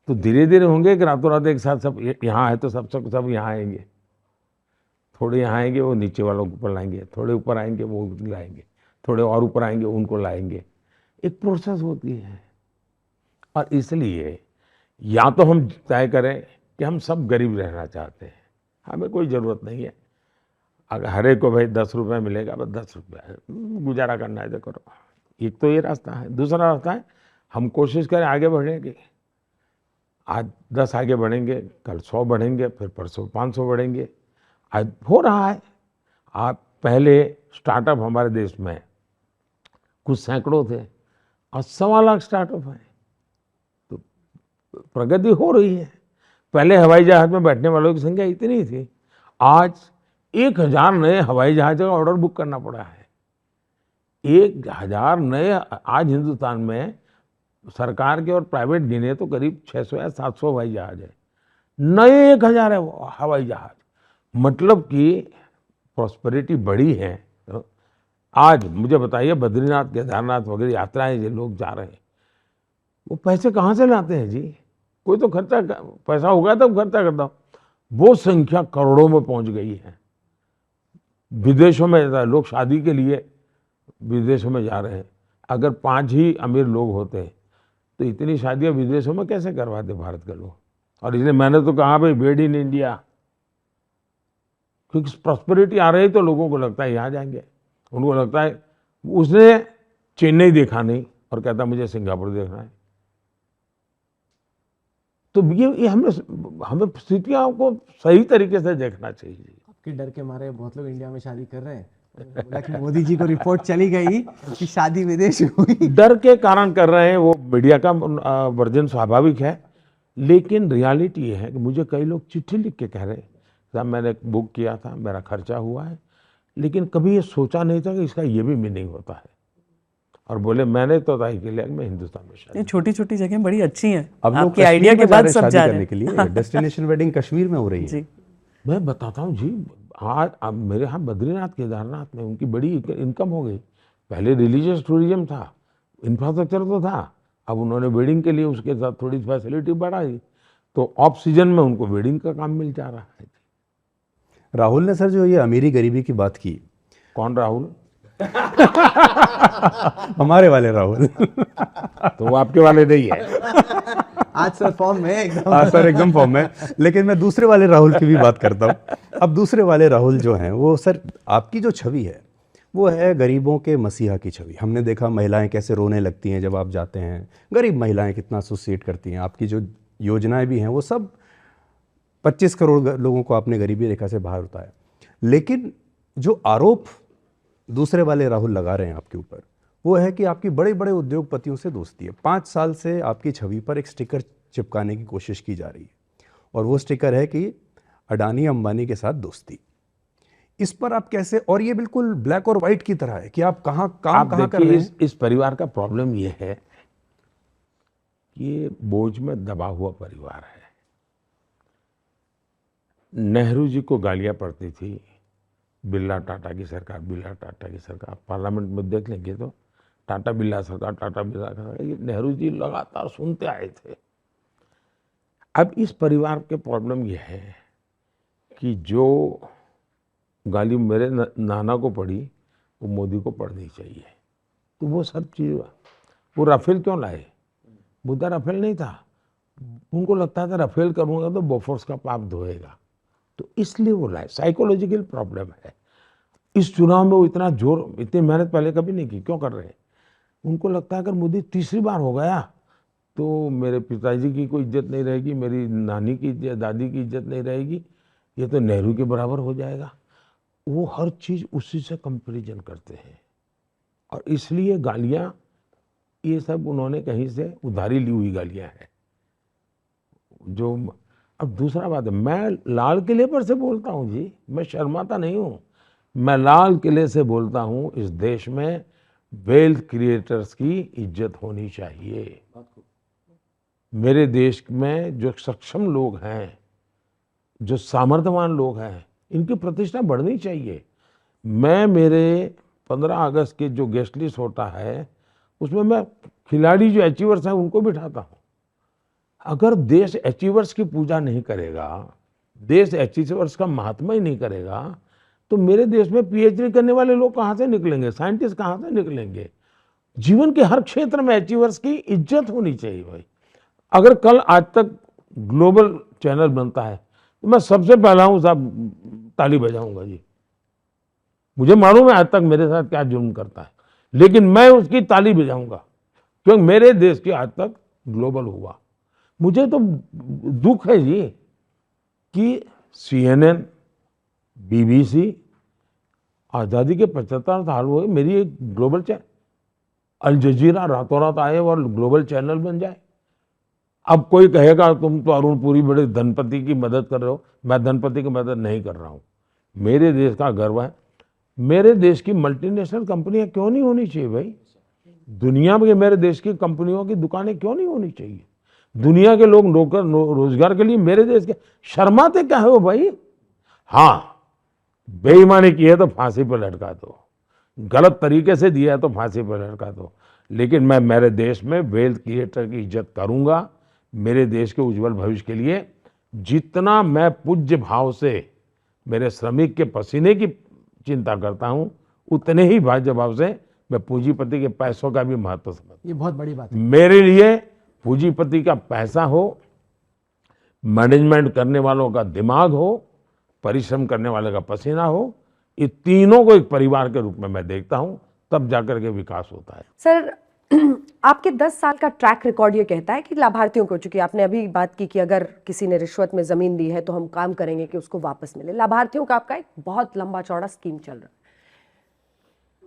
तो धीरे धीरे होंगे कि रातों रात एक साथ सब यहाँ है तो सब यहाँ आएंगे, थोड़े यहाँ आएंगे वो नीचे वालों को ऊपर लाएंगे, थोड़े ऊपर आएंगे वो लाएंगे, थोड़े और ऊपर आएंगे उनको लाएंगे, एक प्रोसेस होती है। और इसलिए या तो हम तय करें कि हम सब गरीब रहना चाहते हैं, हमें कोई ज़रूरत नहीं है, अगर हर एक को भाई 10 रुपये मिलेगा, बस 10 रुपये गुजारा करना है तो करो, एक तो ये रास्ता है। दूसरा रास्ता है हम कोशिश करें आगे बढ़ने की, आज 10 आगे बढ़ेंगे, कल 100 बढ़ेंगे, फिर परसों 500 बढ़ेंगे, आज हो रहा है। आप पहले स्टार्टअप हमारे देश में कुछ सैकड़ों थे, आज 1.25 लाख स्टार्टअप हैं, तो प्रगति हो रही है। पहले हवाई जहाज में बैठने वालों की संख्या इतनी थी, आज 1000 नए हवाई जहाज का ऑर्डर बुक करना पड़ा है। 1000 नए आज हिंदुस्तान में सरकार के और प्राइवेट गिने तो करीब 600 या 700 हवाई जहाज है, नए 1000 है हवाई जहाज, मतलब कि प्रॉस्पेरिटी बढ़ी है। आज मुझे बताइए बद्रीनाथ केदारनाथ वगैरह यात्राएं जो लोग जा रहे हैं वो पैसे कहाँ से लाते हैं जी? कोई तो पैसा होगा तब खर्चा करता हूँ। वो संख्या करोड़ों में पहुंच गई है। विदेशों में लोग शादी के लिए विदेशों में जा रहे हैं, अगर 5 ही अमीर लोग होते तो इतनी शादियां विदेशों में कैसे करवाते भारत के लोग? और इसलिए मैंने तो कहा भाई मेड इन इंडिया, क्योंकि प्रॉस्पेरिटी आ रही तो लोगों को लगता है यहाँ जाएंगे, उनको लगता है उसने चेन्नई देखा नहीं और कहता मुझे सिंगापुर देखना है। तो ये हमें स्थितियों को सही तरीके से देखना चाहिए। आपके डर के मारे बहुत लोग इंडिया में शादी कर रहे हैं, उन्होंने बोला कि मोदी जी को रिपोर्ट चली गई कि शादी विदेश में हुई। डर के कारण कर रहे हैं, वो मीडिया का वर्जन स्वाभाविक है, लेकिन रियलिटी ये है कि मुझे कई लोग चिट्ठी लिख के कह रहे हैं साहब मैंने बुक किया था, मेरा खर्चा हुआ है, लेकिन कभी ये सोचा नहीं था कि इसका ये भी मीनिंग होता है, और बोले मैंने तो तय किया कि मैं हिंदुस्तान में शादी। ये छोटी छोटी जगह बड़ी अच्छी हैं, अब लोग आपके आइडिया के बाद सब जा रहे करने के लिए डेस्टिनेशन वेडिंग कश्मीर में हो रही है। जी मैं बताता हूँ जी, आज अब मेरे यहाँ बद्रीनाथ केदारनाथ में उनकी बड़ी इनकम हो गई। पहले रिलीजियस टूरिज्म था, इंफ्रास्ट्रक्चर तो था, अब उन्होंने वेडिंग के लिए उसके साथ थोड़ी फैसिलिटी बढ़ाई, तो ऑफ सीजन में उनको वेडिंग का काम मिल जा रहा है। राहुल ने सर जो ये अमीरी गरीबी की बात की, कौन राहुल? हमारे वाले राहुल तो वो आपके वाले नहीं है। आज सर फॉर्म में एकदम। हाँ सर एकदम फॉर्म में, लेकिन मैं दूसरे वाले राहुल की भी बात करता हूँ। अब दूसरे वाले राहुल जो हैं वो सर आपकी जो छवि है वो है गरीबों के मसीहा की छवि। हमने देखा महिलाएं कैसे रोने लगती हैं जब आप जाते हैं, गरीब महिलाएं कितना सुसाइड करती हैं। आपकी जो योजनाएं भी हैं वो सब 25 करोड़ लोगों को आपने गरीबी रेखा से बाहर उतारा। लेकिन जो आरोप दूसरे वाले राहुल लगा रहे हैं आपके ऊपर वो है कि आपकी बड़े बड़े उद्योगपतियों से दोस्ती है। 5 साल से आपकी छवि पर एक स्टिकर चिपकाने की कोशिश की जा रही है, और वो स्टिकर है कि अडानी अंबानी के साथ दोस्ती। इस पर आप कैसे, और ये बिल्कुल ब्लैक और व्हाइट की तरह है कि आप कहाँ काम कहाँ कर रहे हैं। इस परिवार का प्रॉब्लम ये है कि ये बोझ में दबा हुआ परिवार है। नेहरू जी को गालियां पड़ती थी, बिरला टाटा की सरकार, पार्लियामेंट में देख लेंगे तो टाटा बिरला सरकार, ये नेहरू जी लगातार सुनते आए थे। अब इस परिवार के प्रॉब्लम ये है कि जो गाली मेरे नाना को पड़ी वो मोदी को पड़नी चाहिए, तो वो सब चीज़, वो राफेल क्यों लाए? मुद्दा राफेल नहीं था, उनको लगता था राफेल करूँगा तो बोफोर्स का पाप धोएगा, तो इसलिए वो लाए। साइकोलॉजिकल प्रॉब्लम है। इस चुनाव में वो इतनी मेहनत पहले कभी नहीं की, क्यों कर रहे हैं? उनको लगता है अगर मोदी तीसरी बार हो गया तो मेरे पिताजी की कोई इज्जत नहीं रहेगी, मेरी नानी की इज्जत, दादी की इज्जत नहीं रहेगी, ये तो नेहरू के बराबर हो जाएगा। वो हर चीज़ उसी से कंपैरिजन करते हैं, और इसलिए गालियाँ ये सब उन्होंने कहीं से उधारी ली हुई गालियाँ हैं। जो अब दूसरा बात है, मैं लाल किले पर से बोलता हूँ जी, मैं शर्माता नहीं हूँ, मैं लाल किले से बोलता हूँ। इस देश में वेल्थ क्रिएटर्स की इज्जत होनी चाहिए। मेरे देश में जो सक्षम लोग हैं, जो सामर्थ्यवान लोग हैं, इनकी प्रतिष्ठा बढ़नी चाहिए। मैं मेरे 15 अगस्त के जो गेस्ट लिस्ट होता है उसमें मैं खिलाड़ी जो अचीवर्स हैं उनको बिठाता हूँ। अगर देश अचीवर्स की पूजा नहीं करेगा, देश अचीवर्स का महात्मा ही नहीं करेगा, तो मेरे देश में पीएचडी करने वाले लोग कहाँ से निकलेंगे, साइंटिस्ट कहाँ से निकलेंगे। जीवन के हर क्षेत्र में अचीवर्स की इज्जत होनी चाहिए भाई। अगर कल आज तक ग्लोबल चैनल बनता है तो मैं सबसे पहला हूँ साहब ताली बजाऊंगा जी। मुझे मालूम है आज तक मेरे साथ क्या जुर्म करता है, लेकिन मैं उसकी ताली बजाऊंगा क्योंकि मेरे देश की आज तक ग्लोबल हुआ। मुझे तो दुख है जी कि CNN, BBC, आज़ादी के 75 साल हुए, मेरी एक ग्लोबल चैनल अल जजीरा रातों रात आए और ग्लोबल चैनल बन जाए। अब कोई कहेगा तुम तो अरुण पुरी बड़े धनपति की मदद कर रहे हो। मैं धनपति की मदद नहीं कर रहा हूँ, मेरे देश का गर्व है। मेरे देश की मल्टीनेशनल कंपनियां क्यों नहीं होनी चाहिए भाई? दुनिया में मेरे देश की कंपनियों की दुकानें क्यों नहीं होनी चाहिए? दुनिया के लोग नौकर रोजगार के लिए मेरे देश के शर्माते क्या हो भाई? हाँ, बेईमानी की है तो फांसी पर लटका दो, गलत तरीके से दिया है तो फांसी पर लटका दो, लेकिन मैं मेरे देश में वेल्थ क्रिएटर की इज्जत करूंगा। मेरे देश के उज्जवल भविष्य के लिए जितना मैं पूज्य भाव से मेरे श्रमिक के पसीने की चिंता करता हूं, उतने ही भाज्य भाव से मैं पूंजीपति के पैसों का भी महत्व समझता हूं। ये बहुत बड़ी बात है। मेरे लिए पूंजीपति का पैसा हो, मैनेजमेंट करने वालों का दिमाग हो, परिश्रम करने वाले का पसीना हो, ये तीनों को एक परिवार के रूप में मैं देखता हूं, तब जाकर के विकास होता है। सर, आपके 10 साल का ट्रैक रिकॉर्ड ये कहता है कि लाभार्थियों को, चूंकि आपने अभी बात की कि अगर किसी ने रिश्वत में जमीन दी है तो हम काम करेंगे कि उसको वापस मिले, लाभार्थियों का आपका एक बहुत लंबा चौड़ा स्कीम चल रहा है।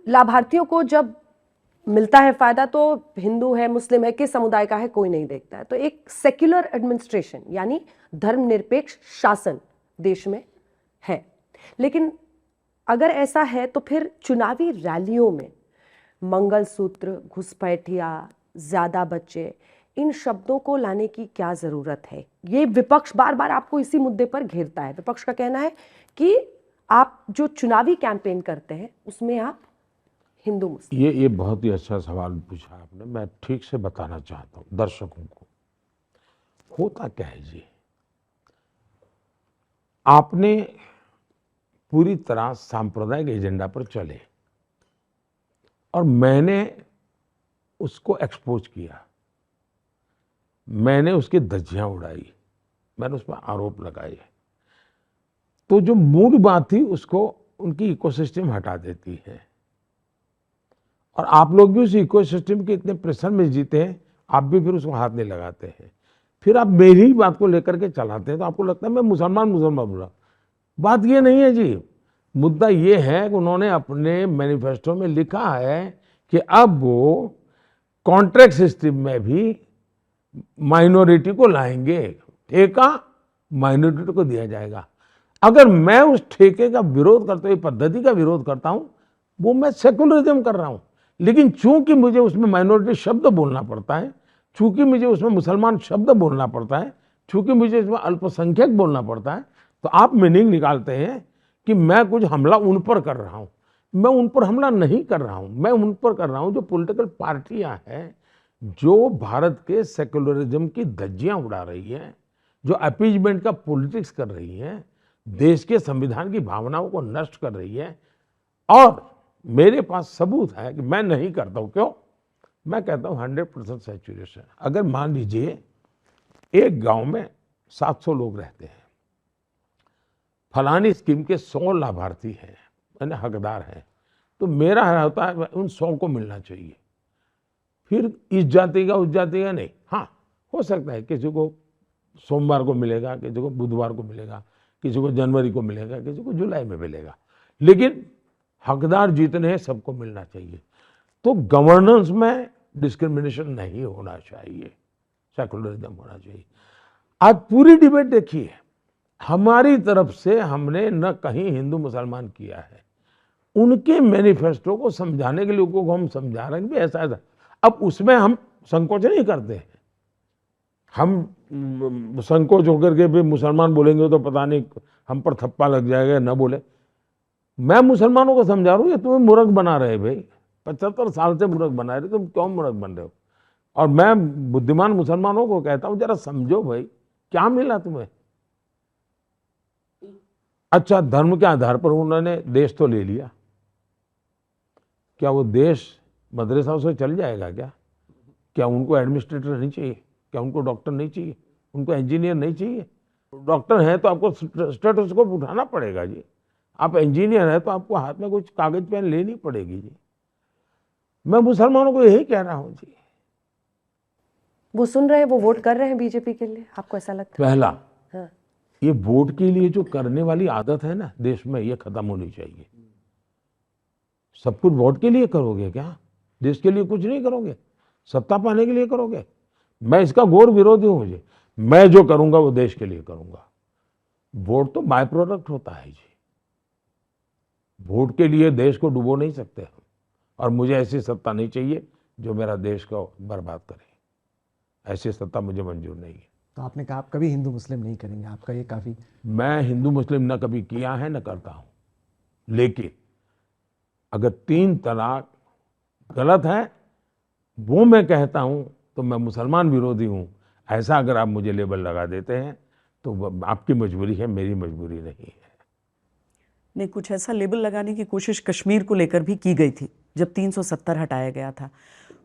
लाभार्थियों को जब मिलता है फायदा तो हिंदू है, मुस्लिम है, किस समुदाय का है, कोई नहीं देखता है। तो एक सेक्युलर एडमिनिस्ट्रेशन यानी धर्मनिरपेक्ष शासन देश में है, लेकिन अगर ऐसा है तो फिर चुनावी रैलियों में मंगलसूत्र, घुसपैठिया, ज्यादा बच्चे, इन शब्दों को लाने की क्या जरूरत है? ये विपक्ष बार बार आपको इसी मुद्दे पर घेरता है। विपक्ष का कहना है कि आप जो चुनावी कैंपेन करते हैं उसमें आप हिंदू मुस्लिम। ये बहुत ही अच्छा सवाल पूछा आपने। मैं ठीक से बताना चाहता हूँ दर्शकों को, होता क्या है जी, आपने पूरी तरह सांप्रदायिक एजेंडा पर चले और मैंने उसको एक्सपोज किया, मैंने उसकी धज्जियां उड़ाई, मैंने उस पर आरोप लगाए, तो जो मूल बात थी उसको उनकी इकोसिस्टम हटा देती है। और आप लोग भी उस इकोसिस्टम के इतने प्रेशर में जीते हैं, आप भी फिर उसको हाथ नहीं लगाते हैं, फिर आप मेरी ही बात को लेकर के चलाते हैं, तो आपको लगता है मैं मुसलमान बोला। बात ये नहीं है जी, मुद्दा ये है कि उन्होंने अपने मैनिफेस्टो में लिखा है कि अब वो कॉन्ट्रैक्ट सिस्टम में भी माइनॉरिटी को लाएंगे, ठेका माइनॉरिटी को दिया जाएगा। अगर मैं उस ठेके का विरोध करता हूँ, पद्धति का विरोध करता हूँ, वो मैं सेकुलरिज्म कर रहा हूँ। लेकिन चूंकि मुझे उसमें माइनॉरिटी शब्द बोलना पड़ता है, चूंकि मुझे उसमें मुसलमान शब्द बोलना पड़ता है, चूंकि मुझे इसमें अल्पसंख्यक बोलना पड़ता है, तो आप मीनिंग निकालते हैं कि मैं कुछ हमला उन पर कर रहा हूं। मैं उन पर हमला नहीं कर रहा हूं, मैं उन पर कर रहा हूं जो पॉलिटिकल पार्टियां हैं, जो भारत के सेकुलरिज्म की धज्जियां उड़ा रही हैं, जो अपीजमेंट का पॉलिटिक्स कर रही हैं, देश के संविधान की भावनाओं को नष्ट कर रही है। और मेरे पास सबूत है कि मैं नहीं करता हूं। क्यों? मैं कहता हूं 100% सैचुरेशन। अगर मान लीजिए एक गांव में 700 लोग रहते हैं, फलानी स्कीम के 100 लाभार्थी हैं, यानी हकदार हैं, तो मेरा होता है उन 100 को मिलना चाहिए। फिर इस जाति का उस जाति का नहीं। हाँ, हो सकता है किसी को सोमवार को मिलेगा, किसी को बुधवार को मिलेगा, किसी को जनवरी को मिलेगा, किसी को जुलाई में मिलेगा, लेकिन हकदार जितने हैं सबको मिलना चाहिए। तो गवर्नेंस में डिस्क्रिमिनेशन नहीं होना चाहिए, सेकुलरिज्म होना चाहिए। आज पूरी डिबेट देखिए, हमारी तरफ से हमने न कहीं हिंदू मुसलमान किया है, उनके मैनिफेस्टो को समझाने के लिए को हम समझा रहे हैं कि ऐसा ऐसा। अब उसमें हम संकोच नहीं करते हैं, हम संकोच होकर के भी मुसलमान बोलेंगे तो पता नहीं हम पर थप्पा लग जाएगा, न बोले। मैं मुसलमानों को समझा रहा हूँ, ये तुम्हें मूर्ख बना रहे भाई, 75 साल से मूर्ख बना रहे, तुम क्यों मूर्ख बन रहे हो? और मैं बुद्धिमान मुसलमानों को कहता हूं, जरा समझो भाई, क्या मिला तुम्हें? अच्छा, धर्म के आधार पर उन्होंने देश तो ले लिया, क्या वो देश मदरसा से चल जाएगा क्या? क्या उनको एडमिनिस्ट्रेटर नहीं चाहिए? क्या उनको डॉक्टर नहीं चाहिए? उनको इंजीनियर नहीं चाहिए? डॉक्टर हैं तो आपको स्टेथोस्कोप उठाना पड़ेगा जी। आप इंजीनियर हैं तो आपको हाथ में कुछ कागज पेन लेनी पड़ेगी जी। मैं मुसलमानों को यही कह रहा हूं जी। वो सुन रहे हैं, वो वोट कर रहे हैं बीजेपी के लिए, आपको ऐसा लगता है? पहला, हाँ। ये वोट के लिए जो करने वाली आदत है ना देश में, ये खत्म होनी चाहिए। सब कुछ वोट के लिए करोगे क्या? देश के लिए कुछ नहीं करोगे? सत्ता पाने के लिए करोगे? मैं इसका घोर विरोधी हूं जी। मैं जो करूंगा वो देश के लिए करूंगा। वोट तो बाय प्रोडक्ट होता है जी। वोट के लिए देश को डुबो नहीं सकते हम, और मुझे ऐसी सत्ता नहीं चाहिए जो मेरा देश को बर्बाद करे। ऐसी सत्ता मुझे मंजूर नहीं है। तो आपने कहा आप कभी हिंदू मुस्लिम नहीं करेंगे, आपका ये काफ़ी। मैं हिंदू मुस्लिम न कभी किया है न करता हूं, लेकिन अगर 3 तलाक गलत है वो मैं कहता हूं तो मैं मुसलमान विरोधी हूं, ऐसा अगर आप मुझे लेबल लगा देते हैं तो आपकी मजबूरी है, मेरी मजबूरी नहीं है। नहीं, कुछ ऐसा लेबल लगाने की कोशिश कश्मीर को लेकर भी की गई थी जब 370 हटाया गया था।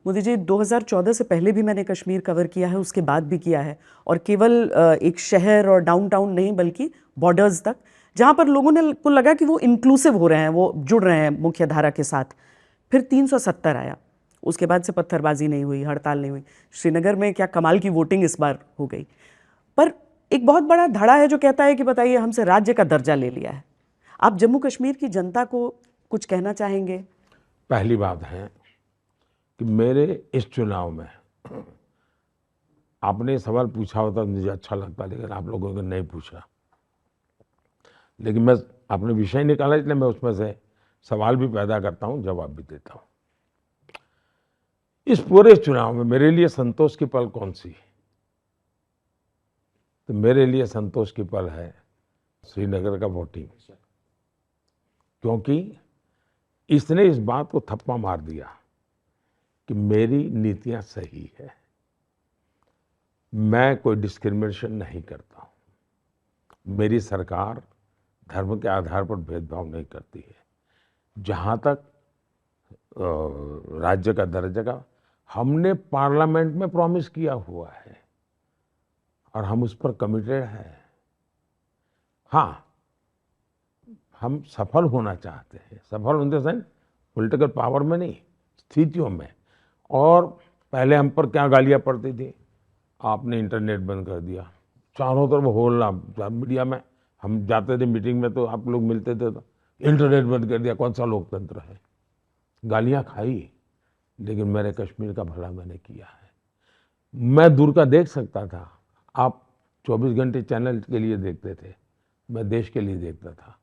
मोदी जी, 2014 से पहले भी मैंने कश्मीर कवर किया है, उसके बाद भी किया है, और केवल एक शहर और डाउनटाउन नहीं बल्कि बॉर्डर्स तक, जहाँ पर लोगों ने को लगा कि वो इंक्लूसिव हो रहे हैं, वो जुड़ रहे हैं मुख्य धारा के साथ। फिर 370 आया, उसके बाद से पत्थरबाजी नहीं हुई, हड़ताल नहीं हुई। श्रीनगर में क्या कमाल की वोटिंग इस बार हो गई। पर एक बहुत बड़ा धड़ा है जो कहता है कि बताइए हमसे राज्य का दर्जा ले लिया है। आप जम्मू कश्मीर की जनता को कुछ कहना चाहेंगे? पहली बात है कि मेरे इस चुनाव में आपने सवाल पूछा होता तो मुझे अच्छा लगता, लेकिन आप लोगों ने नहीं पूछा। लेकिन मैं, आपने विषय निकाला इसलिए मैं उसमें से सवाल भी पैदा करता हूं, जवाब भी देता हूं। इस पूरे चुनाव में मेरे लिए संतोष की पल कौन सी? तो मेरे लिए संतोष की पल है श्रीनगर का वोटिंग, क्योंकि इसने इस बात को थप्पा मार दिया कि मेरी नीतियां सही है। मैं कोई डिस्क्रिमिनेशन नहीं करता हूं। मेरी सरकार धर्म के आधार पर भेदभाव नहीं करती है। जहां तक राज्य का दर्जा का, हमने पार्लियामेंट में प्रॉमिस किया हुआ है और हम उस पर कमिटेड हैं। हाँ, हम सफल होना चाहते हैं, सफल in the sense political power में नहीं, स्थितियों में। और पहले हम पर क्या गालियां पड़ती थी, आपने इंटरनेट बंद कर दिया, चारों तरफ होल्ला मीडिया में। हम जाते थे मीटिंग में तो आप लोग मिलते थे तो इंटरनेट बंद कर दिया, कौन सा लोकतंत्र है? गालियां खाई, लेकिन मेरे कश्मीर का भला मैंने किया है। मैं दूर का देख सकता था, आप 24 घंटे चैनल के लिए देखते थे, मैं देश के लिए देखता था।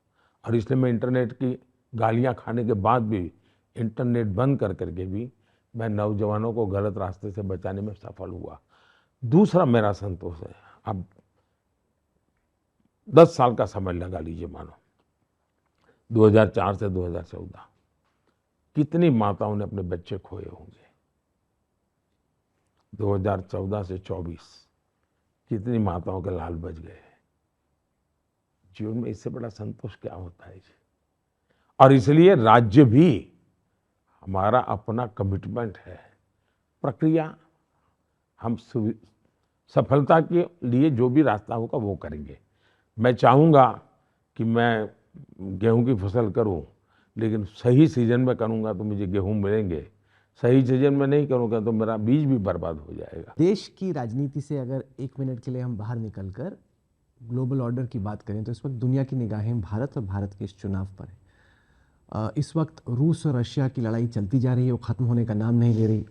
और इसलिए मैं इंटरनेट की गालियां खाने के बाद भी, इंटरनेट बंद कर करके भी मैं नौजवानों को गलत रास्ते से बचाने में सफल हुआ। दूसरा मेरा संतोष है, अब 10 साल का समय लगा लीजिए, मानो 2004 से 2014 कितनी माताओं ने अपने बच्चे खोए होंगे। 2014 से 24 कितनी माताओं के लाल बच गए। जीवन में इससे बड़ा संतोष क्या होता है जी। और इसलिए राज्य भी हमारा अपना कमिटमेंट है। प्रक्रिया हम सफलता के लिए जो भी रास्ता होगा वो करेंगे। मैं चाहूँगा कि मैं गेहूं की फसल करूं, लेकिन सही सीजन में करूंगा तो मुझे गेहूं मिलेंगे, सही सीजन में नहीं करूंगा तो मेरा बीज भी बर्बाद हो जाएगा। देश की राजनीति से अगर 1 मिनट के लिए हम बाहर निकलकर ग्लोबल ऑर्डर की बात करें तो इस वक्त दुनिया की निगाहें भारत और भारत के इस चुनाव पर है। इस वक्त रूस और रशिया की लड़ाई चलती जा रही है, वो ख़त्म होने का नाम नहीं ले रही।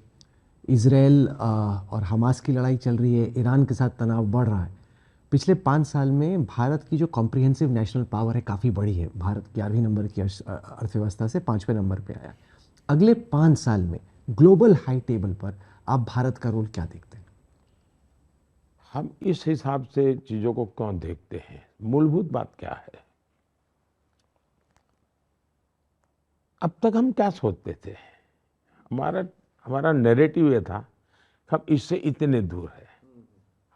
इजराइल और हमास की लड़ाई चल रही है, ईरान के साथ तनाव बढ़ रहा है। पिछले 5 साल में भारत की जो कॉम्प्रिहेंसिव नेशनल पावर है काफ़ी बढ़ी है। भारत 11वें नंबर की अर्थव्यवस्था से 5वें नंबर पे आया। अगले 5 साल में ग्लोबल हाई टेबल पर आप भारत का रोल क्या देखते हैं? हम इस हिसाब से चीज़ों को क्यों देखते हैं? मूलभूत बात क्या है? अब तक हम क्या सोचते थे हमारा हमारा नैरेटिव ये था कि हम इससे इतने दूर है,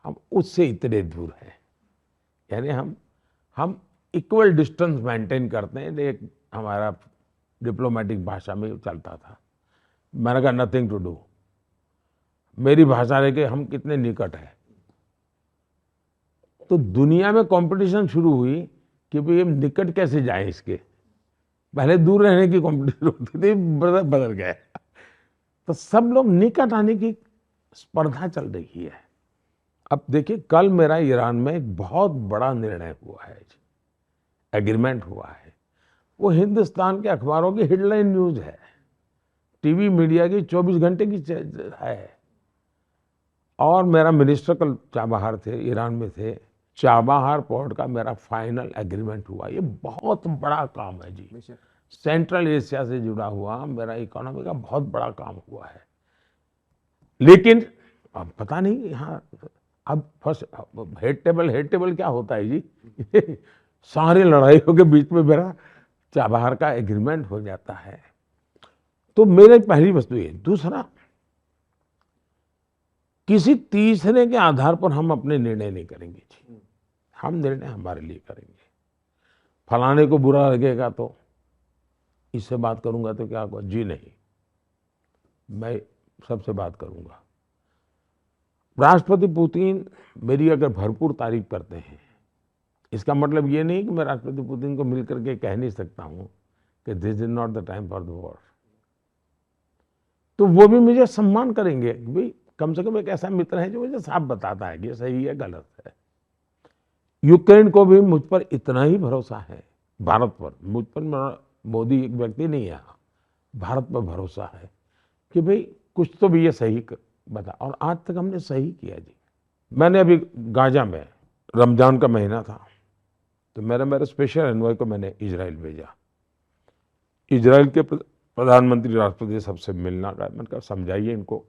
हम उससे इतने दूर हैं, यानी हम इक्वल डिस्टेंस मेंटेन करते हैं। एक हमारा डिप्लोमेटिक भाषा में चलता था। मैंने कहा नथिंग टू डू, मेरी भाषा है कि हम कितने निकट हैं। तो दुनिया में कंपटीशन शुरू हुई कि भाई हम निकट कैसे जाएं इसके। पहले दूर रहने की कंपटीशन होती थी, बदल गए। तो सब लोग निकट आने की स्पर्धा चल रही है। अब देखिए, कल मेरा ईरान में एक बहुत बड़ा निर्णय हुआ है, एग्रीमेंट हुआ है। वो हिंदुस्तान के अखबारों की हेडलाइन न्यूज है, टीवी मीडिया की 24 घंटे की है। और मेरा मिनिस्टर कल चाबहार थे, ईरान में थे। चाबहार पोर्ट का मेरा फाइनल एग्रीमेंट हुआ। ये बहुत बड़ा काम है जी, सेंट्रल एशिया से जुड़ा हुआ मेरा इकोनॉमी का बहुत बड़ा काम हुआ है। लेकिन अब पता नहीं यहाँ अब फर्स्ट हेड टेबल क्या होता है जी सारी लड़ाइयों के बीच में मेरा चाबहार का एग्रीमेंट हो जाता है। तो मेरी पहली वस्तु ये। दूसरा, किसी तीसरे के आधार पर हम अपने निर्णय नहीं करेंगे जी, हम निर्णय हमारे लिए करेंगे। फलाने को बुरा लगेगा तो इससे बात करूंगा तो क्या होगा जी, नहीं, मैं सबसे बात करूंगा। राष्ट्रपति पुतिन मेरी अगर भरपूर तारीफ करते हैं, इसका मतलब ये नहीं कि मैं राष्ट्रपति पुतिन को मिलकर के कह नहीं सकता हूं कि this is not the time for the war. तो वो भी मुझे सम्मान करेंगे, भाई कम से कम एक ऐसा मित्र है जो मुझे साफ बताता है कि ये सही है गलत है। यूक्रेन को भी मुझ पर इतना ही भरोसा है, भारत पर, मुझ पर मोदी एक व्यक्ति नहीं है, भारत पर भरोसा है कि भाई कुछ तो भी ये सही बता। और आज तक हमने सही किया जी। मैंने अभी गाजा में, रमजान का महीना था, तो मेरे स्पेशल एनवॉय को मैंने इजराइल भेजा। इजराइल के प्रधानमंत्री राष्ट्रपति सबसे मिलना का, मैंने कहा समझाइए इनको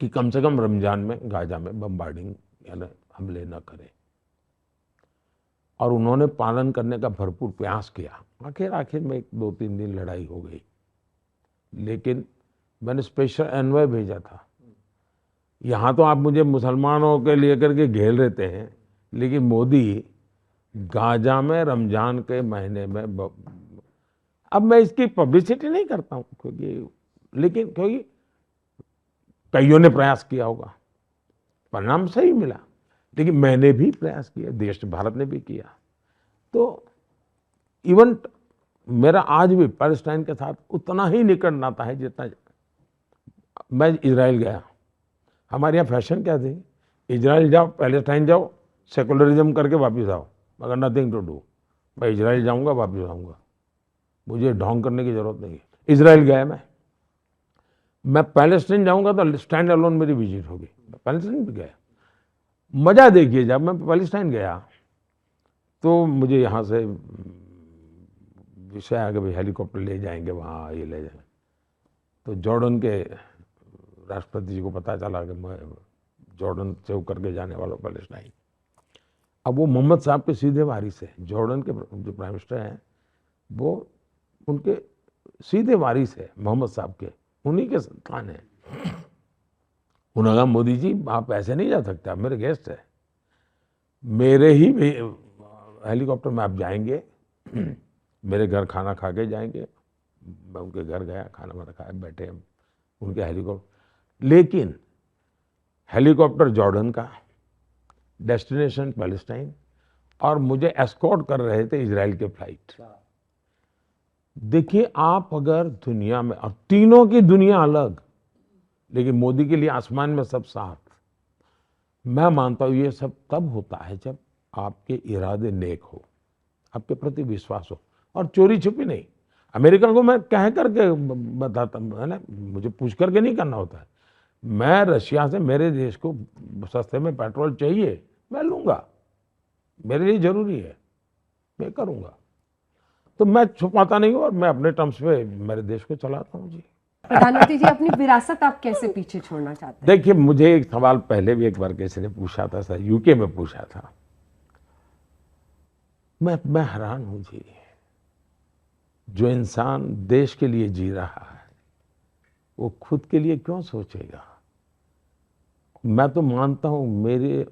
कि कम से कम रमजान में गाजा में बम्बार्डिंग यानी हमले न करें। और उन्होंने पालन करने का भरपूर प्रयास किया। आखिर में 2-3 दिन लड़ाई हो गई, लेकिन मैंने स्पेशल एनवॉय भेजा था। यहाँ तो आप मुझे मुसलमानों के लिए करके घेर लेते हैं, लेकिन मोदी गाजा में रमजान के महीने में अब मैं इसकी पब्लिसिटी नहीं करता हूँ क्योंकि कईयों ने प्रयास किया होगा, परिणाम सही मिला, लेकिन मैंने भी प्रयास किया, देश भारत ने भी किया। तो इवन मेरा आज भी पैलेस्टाइन के साथ उतना ही निकट नाता है जितना मैं इजराइल गया। हमारे यहाँ फैशन क्या थी, इजराइल जाओ, पैलेस्टाइन जाओ, सेकुलरिज्म करके वापस आओ, मगर नथिंग टू डू। मैं इजराइल जाऊँगा, वापस आऊँगा, मुझे ढोंग करने की जरूरत नहीं है। इजराइल गया मैं पैलेस्टाइन जाऊँगा तो स्टैंड अलोन मेरी विजिट होगी। पैलेस्टाइन भी गया। मज़ा देखिए, जब मैं पैलेस्टाइन गया तो मुझे यहाँ से विषय आ गया, हेलीकॉप्टर ले जाएंगे वहाँ, ये ले जाएंगे। तो जॉर्डन के राष्ट्रपति जी को पता चला कि मैं जॉर्डन से होकर के जाने वाला पैलेस्टाइन। अब वो मोहम्मद साहब के सीधे वारिस है, जॉर्डन के जो प्राइम मिनिस्टर हैं वो उनके सीधे वारिस है, मोहम्मद साहब के, उन्हीं के संतान है। उन्होंने कहा मोदी जी आप ऐसे नहीं जा सकते, आप मेरे गेस्ट है, मेरे ही हेलीकॉप्टर में आप जाएंगे, मेरे घर खाना खा के जाएंगे। मैं उनके घर गया, खाना वाना खाया, बैठे हम उनके हेलीकॉप्टर। लेकिन हेलीकॉप्टर जॉर्डन का, डेस्टिनेशन पैलेस्टाइन, और मुझे एस्कॉर्ट कर रहे थे इजराइल के फ्लाइट। देखिए, आप अगर दुनिया में, और तीनों की दुनिया अलग, लेकिन मोदी के लिए आसमान में सब साथ। मैं मानता हूँ ये सब तब होता है जब आपके इरादे नेक हो, आपके प्रति विश्वास हो, और चोरी छुपी नहीं। अमेरिकन को मैं कह करके बताता है ना, मुझे पूछ करके नहीं करना होता है। मैं रशिया से, मेरे देश को सस्ते में पेट्रोल चाहिए, मैं लूँगा, मेरे लिए जरूरी है, मैं करूँगा। तो मैं छुपाता नहीं हूँ, और मैं अपने टर्म्स पे मेरे देश को चलाता हूँ जी। प्रधानमंत्री जी, अपनी विरासत आप कैसे पीछे छोड़ना चाहते हैं? देखिए, मुझे एक सवाल पहले भी एक बार किसी ने पूछा था, सर यूके में पूछा था। मैं हैरान हूं जी, जो इंसान देश के लिए जी रहा है, वो खुद के लिए क्यों सोचेगा? मैं तो मानता हूँ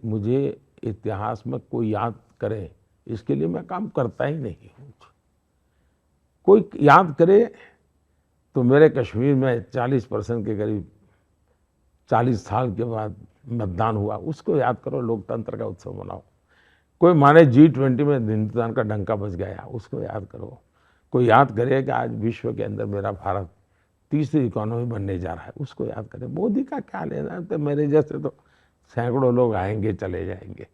मुझे इतिहास में कोई याद करे, इसके लिए मैं काम करता ही नहीं हूँ। कोई याद करे तो मेरे कश्मीर में 40% के करीब 40 साल के बाद मतदान हुआ, उसको याद करो, लोकतंत्र का उत्सव मनाओ। कोई माने G20 में हिंदुस्तान का डंका बज गया, उसको याद करो। कोई याद करे कि आज विश्व के अंदर मेरा भारत तीसरी इकोनॉमी बनने जा रहा है, उसको याद करे। मोदी का क्या लेना है? तो मेरे जैसे तो सैकड़ों लोग आएंगे चले जाएंगे।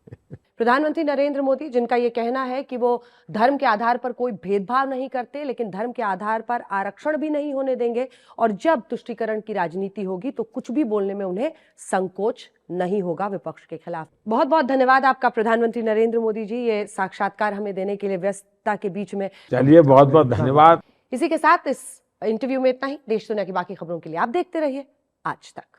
प्रधानमंत्री नरेंद्र मोदी, जिनका ये कहना है कि वो धर्म के आधार पर कोई भेदभाव नहीं करते, लेकिन धर्म के आधार पर आरक्षण भी नहीं होने देंगे, और जब तुष्टीकरण की राजनीति होगी तो कुछ भी बोलने में उन्हें संकोच नहीं होगा विपक्ष के खिलाफ। बहुत बहुत धन्यवाद आपका प्रधानमंत्री नरेंद्र मोदी जी, ये साक्षात्कार हमें देने के लिए, व्यस्तता के बीच में। चलिए, बहुत बहुत धन्यवाद। इसी के साथ इस इंटरव्यू में इतना ही। देश दुनिया की बाकी खबरों के लिए आप देखते रहिए आज तक।